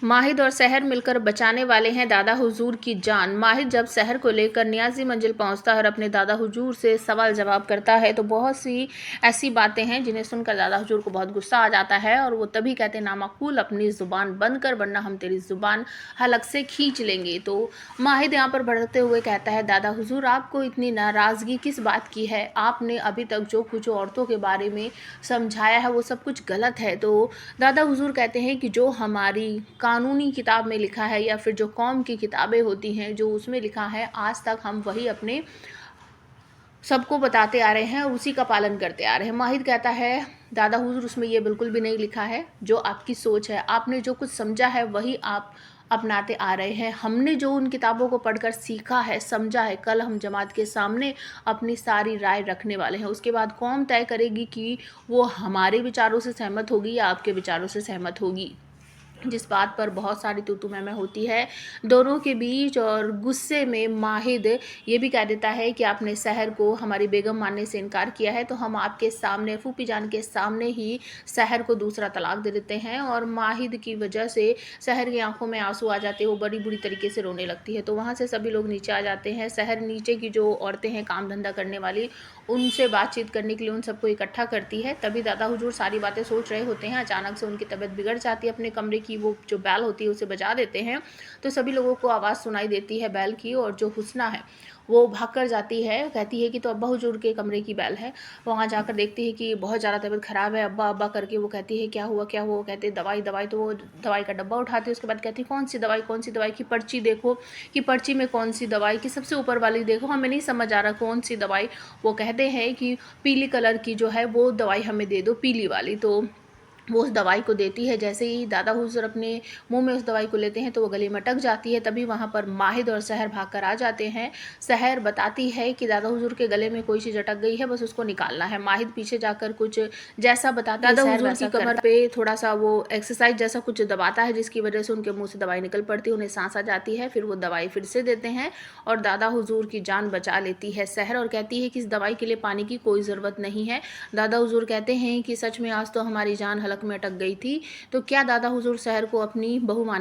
माहिद और सहर मिलकर बचाने वाले हैं दादा हुजूर की जान। माहिद जब सहर को लेकर नियाजी मंजिल पहुंचता है और अपने दादा हुजूर से सवाल जवाब करता है तो बहुत सी ऐसी बातें हैं जिन्हें सुनकर दादा हुजूर को बहुत गुस्सा आ जाता है और वो तभी कहते हैं, नामाकूल, अपनी ज़ुबान बंद कर वरना हम तेरी ज़ुबान हलक से खींच लेंगे। तो माहिद यहाँ पर बढ़ते हुए कहता है, दादा हुजूर, आपको इतनी नाराज़गी किस बात की है? आपने अभी तक जो कुछ औरतों के बारे में समझाया है वो सब कुछ गलत है। तो दादा हुजूर कहते हैं कि जो हमारी कानूनी किताब में लिखा है या फिर जो कौम की किताबें होती हैं, जो उसमें लिखा है, आज तक हम वही अपने सबको बताते आ रहे हैं और उसी का पालन करते आ रहे हैं। माहिद कहता है, दादा हुजूर, उसमें ये बिल्कुल भी नहीं लिखा है। जो आपकी सोच है, आपने जो कुछ समझा है वही आप अपनाते आ रहे हैं। हमने जो उन किताबों को पढ़कर सीखा है, समझा है, कल हम जमात के सामने अपनी सारी राय रखने वाले हैं। उसके बाद कौम तय करेगी कि वो हमारे विचारों से सहमत होगी या आपके विचारों से सहमत होगी। जिस बात पर बहुत सारी तू-तू मैं-मैं होती है दोनों के बीच, और गुस्से में माहिद ये भी कह देता है कि आपने सहर को हमारी बेगम मानने से इनकार किया है तो हम आपके सामने, फूफी जान के सामने ही सहर को दूसरा तलाक दे देते हैं। और माहिद की वजह से सहर की आंखों में आंसू आ जाते हैं, वो बड़ी बुरी तरीके से रोने लगती है। तो वहाँ से सभी लोग नीचे आ जाते हैं। सहर नीचे की जो औरतें हैं काम धंधा करने वाली, उनसे बातचीत करने के लिए उन सबको इकट्ठा करती है। तभी दादा हुजूर सारी बातें सोच रहे होते हैं, अचानक से उनकी तबीयत बिगड़ जाती है। अपने कमरे की वो जो बैल होती है उसे बजा देते हैं तो सभी लोगों को आवाज़ सुनाई देती है बैल की, और जो हुस्ना है वो भाग कर जाती है, कहती है कि तो अब्बा हुजूर के कमरे की बैल है। वहाँ जाकर देखती है कि बहुत ज़्यादा तबीयत ख़राब है। अब्बा अब्बा करके वो कहती है, क्या हुआ क्या हुआ? कहते हैं, दवाई दवाई। तो वो दवाई का डब्बा उठाती है, उसके बाद कहती है, कौन सी दवाई? कौन सी दवाई की पर्ची देखो कि पर्ची में कौन सी दवाई की, सबसे ऊपर वाली देखो, हमें नहीं समझ आ रहा कौन सी दवाई। वो कहते हैं कि पीली कलर की जो है वो दवाई हमें दे दो, पीली वाली। तो वो उस दवाई को देती है। जैसे ही दादा हुजूर अपने मुंह में उस दवाई को लेते हैं तो वो गले में अटक जाती है। तभी वहाँ पर माहिद और सहर भागकर आ जाते हैं। सहर बताती है कि दादा हुजूर के गले में कोई चीज़ अटक गई है, बस उसको निकालना है। माहिद पीछे जाकर कुछ जैसा बताती है, दादा हुजूर की कमर पे थोड़ा सा वो एक्सरसाइज जैसा कुछ दबाता है, जिसकी वजह से उनके मुंह से दवाई निकल पड़ती है, उन्हें सांस आ जाती है। फिर वो दवाई फिर से देते हैं और दादा हुजूर की जान बचा लेती है सहर, और कहती है कि इस दवाई के लिए पानी की कोई ज़रूरत नहीं है। दादा हुजूर कहते हैं कि सच में आज तो हमारी जान हलक में अटक गई थी। तो क्या दादा हुजूर सहर को अपनी बहू मान